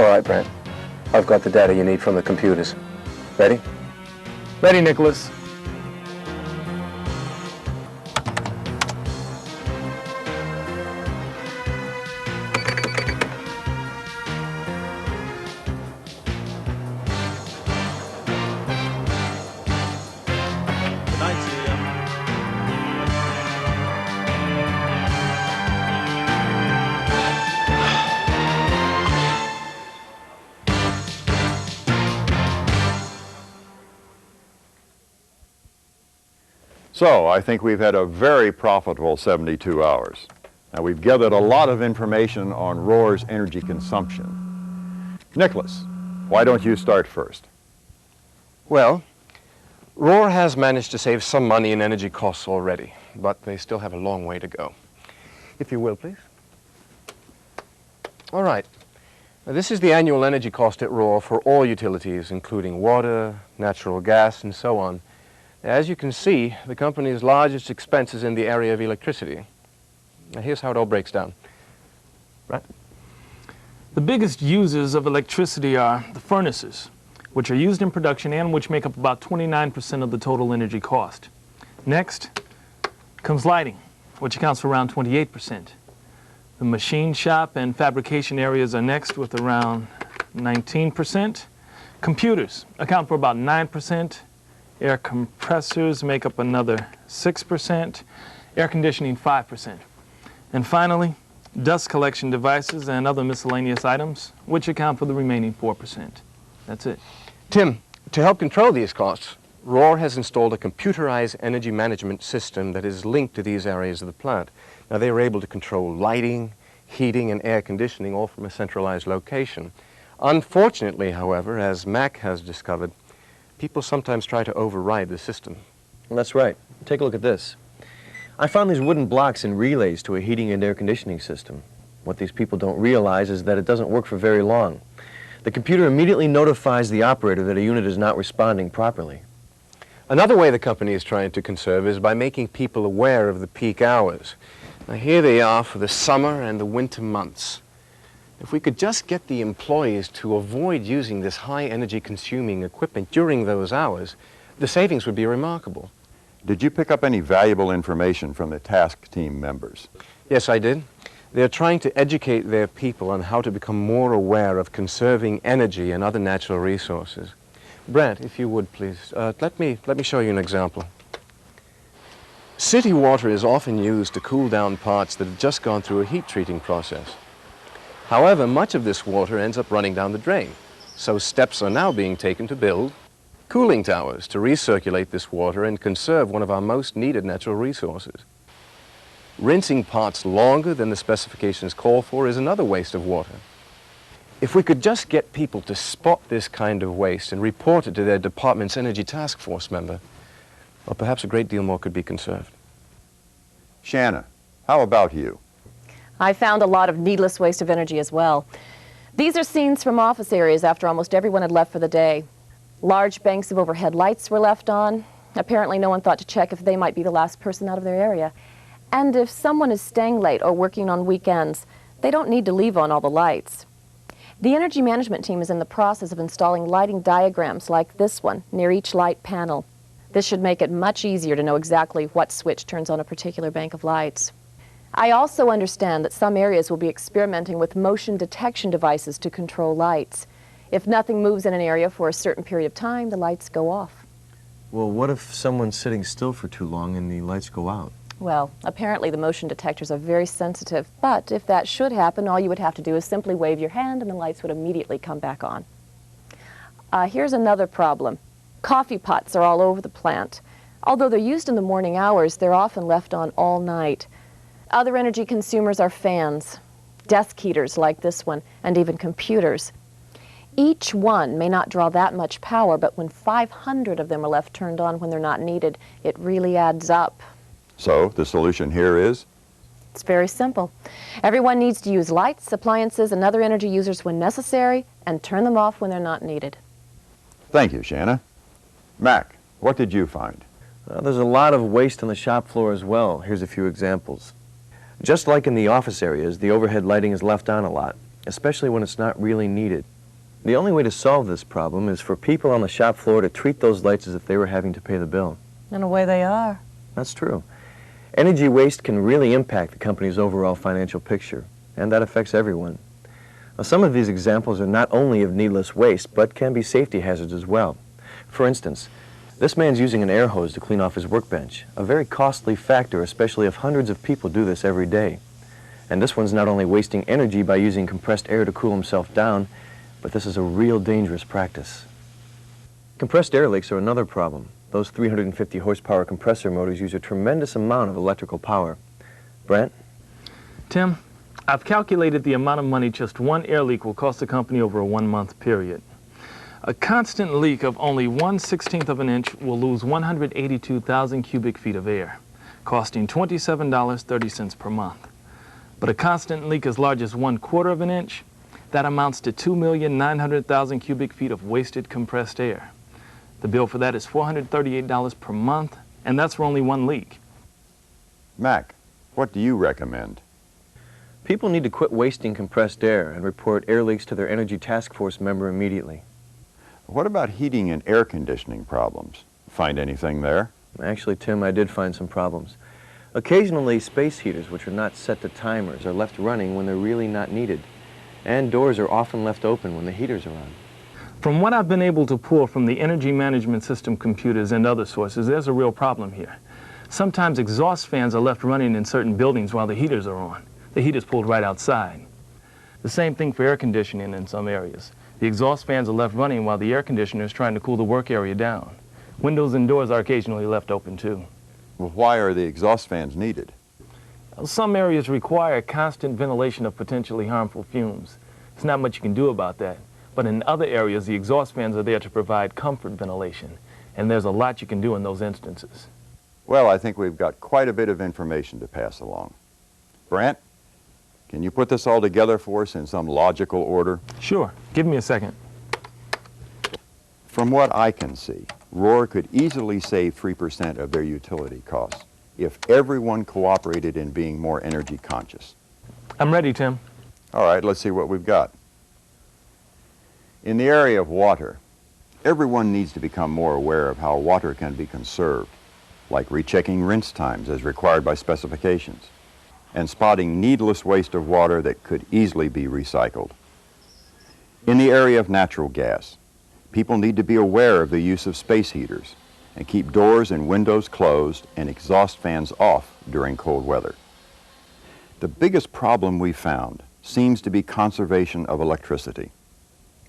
All right, Brent. I've got the data you need from the computers. Ready? Ready, Nicholas. So I think we've had a very profitable 72 hours. Now we've gathered a lot of information on Roar's energy consumption. Nicholas, why don't you start first? Well, Roar has managed to save some money in energy costs already, but they still have a long way to go. If you will, please. All right. Now, this is the annual energy cost at Roar for all utilities, including water, natural gas, and so on. As you can see, the company's largest expense is in the area of electricity. Now, here's how it all breaks down. Right? The biggest users of electricity are the furnaces, which are used in production and which make up about 29% of the total energy cost. Next comes lighting, which accounts for around 28%. The machine shop and fabrication areas are next with around 19%. Computers account for about 9%. Air compressors make up another 6%. Air conditioning 5%. And finally, dust collection devices and other miscellaneous items, which account for the remaining 4%. That's it. Tim, to help control these costs, Roar has installed a computerized energy management system that is linked to these areas of the plant. Now, they are able to control lighting, heating, and air conditioning all from a centralized location. Unfortunately, however, as Mac has discovered, people sometimes try to override the system. Well, that's right. Take a look at this. I found these wooden blocks in relays to a heating and air conditioning system. What these people don't realize is that it doesn't work for very long. The computer immediately notifies the operator that a unit is not responding properly. Another way the company is trying to conserve is by making people aware of the peak hours. Now, here they are for the summer and the winter months. If we could just get the employees to avoid using this high energy consuming equipment during those hours, the savings would be remarkable. Did you pick up any valuable information from the task team members? Yes, I did. They're trying to educate their people on how to become more aware of conserving energy and other natural resources. Brent, if you would please, let me show you an example. City water is often used to cool down parts that have just gone through a heat treating process. However, much of this water ends up running down the drain, so steps are now being taken to build cooling towers to recirculate this water and conserve one of our most needed natural resources. Rinsing parts longer than the specifications call for is another waste of water. If we could just get people to spot this kind of waste and report it to their department's energy task force member, well, perhaps a great deal more could be conserved. Shanna, how about you? I found a lot of needless waste of energy as well. These are scenes from office areas after almost everyone had left for the day. Large banks of overhead lights were left on. Apparently no one thought to check if they might be the last person out of their area. And if someone is staying late or working on weekends, they don't need to leave on all the lights. The energy management team is in the process of installing lighting diagrams like this one near each light panel. This should make it much easier to know exactly what switch turns on a particular bank of lights. I also understand that some areas will be experimenting with motion detection devices to control lights. If nothing moves in an area for a certain period of time, the lights go off. Well, what if someone's sitting still for too long and the lights go out? Well, apparently the motion detectors are very sensitive, but if that should happen, all you would have to do is simply wave your hand and the lights would immediately come back on. Here's another problem. Coffee pots are all over the plant. Although they're used in the morning hours, they're often left on all night. Other energy consumers are fans, desk heaters like this one, and even computers. Each one may not draw that much power, but when 500 of them are left turned on when they're not needed, it really adds up. So the solution here is? It's very simple. Everyone needs to use lights, appliances, and other energy users when necessary, and turn them off when they're not needed. Thank you, Shanna. Mac, what did you find? There's a lot of waste on the shop floor as well. Here's a few examples. Just like in the office areas, the overhead lighting is left on a lot. especially when it's not really needed. The only way to solve this problem is for people on the shop floor to treat those lights as if they were having to pay the bill. In a way they are. That's true. Energy waste can really impact the company's overall financial picture, and that affects everyone. Now, some of these examples are not only of needless waste, but can be safety hazards as well. For instance, this man's using an air hose to clean off his workbench, a very costly factor, especially if hundreds of people do this every day. And this one's not only wasting energy by using compressed air to cool himself down, but this is a real dangerous practice. Compressed air leaks are another problem. Those 350 horsepower compressor motors use a tremendous amount of electrical power. Brent? Tim, I've calculated the amount of money just one air leak will cost the company over a 1-month period. A constant leak of only 1/16 of an inch will lose 182,000 cubic feet of air, costing $27.30 per month. But a constant leak as large as 1/4 of an inch, that amounts to 2,900,000 cubic feet of wasted compressed air. The bill for that is $438 per month, and that's for only one leak. Mac, what do you recommend? People need to quit wasting compressed air and report air leaks to their Energy Task Force member immediately. What about heating and air conditioning problems? Find anything there? Actually, Tim, I did find some problems. Occasionally, space heaters, which are not set to timers, are left running when they're really not needed. And doors are often left open when the heaters are on. From what I've been able to pull from the energy management system computers and other sources, there's a real problem here. Sometimes exhaust fans are left running in certain buildings while the heaters are on. The heat is pulled right outside. The same thing for air conditioning in some areas. The exhaust fans are left running while the air conditioner is trying to cool the work area down. Windows and doors are occasionally left open too. Well, why are the exhaust fans needed? Some areas require constant ventilation of potentially harmful fumes. There's not much you can do about that. But in other areas, the exhaust fans are there to provide comfort ventilation. And there's a lot you can do in those instances. Well, I think we've got quite a bit of information to pass along. Brant, can you put this all together for us in some logical order? Sure. Give me a second. From what I can see, Rohr could easily save 3% of their utility costs if everyone cooperated in being more energy conscious. I'm ready, Tim. All right, let's see what we've got. In the area of water, everyone needs to become more aware of how water can be conserved, like rechecking rinse times as required by specifications, and spotting needless waste of water that could easily be recycled. In the area of natural gas, people need to be aware of the use of space heaters and keep doors and windows closed and exhaust fans off during cold weather. The biggest problem we found seems to be conservation of electricity.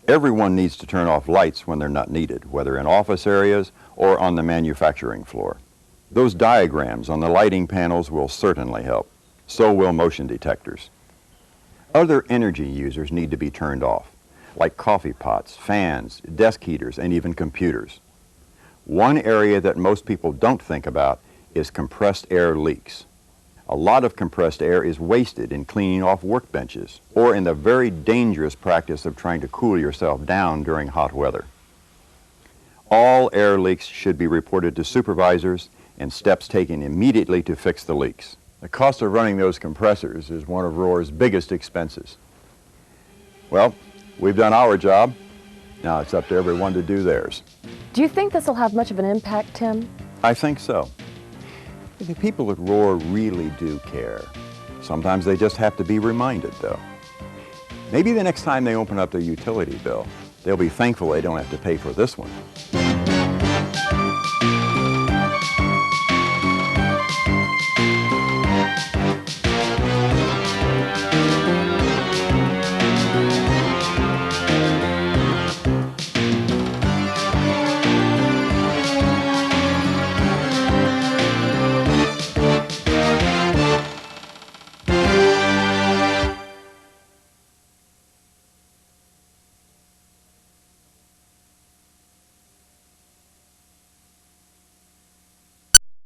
Everyone needs to turn off lights when they're not needed, whether in office areas or on the manufacturing floor. Those diagrams on the lighting panels will certainly help. So will motion detectors. Other energy users need to be turned off, like coffee pots, fans, desk heaters, and even computers. One area that most people don't think about is compressed air leaks. A lot of compressed air is wasted in cleaning off workbenches or in the very dangerous practice of trying to cool yourself down during hot weather. All air leaks should be reported to supervisors and steps taken immediately to fix the leaks. The cost of running those compressors is one of Rohr's biggest expenses. Well, we've done our job. Now it's up to everyone to do theirs. Do you think this will have much of an impact, Tim? I think so. The people at Rohr really do care. Sometimes they just have to be reminded, though. Maybe the next time they open up their utility bill, they'll be thankful they don't have to pay for this one.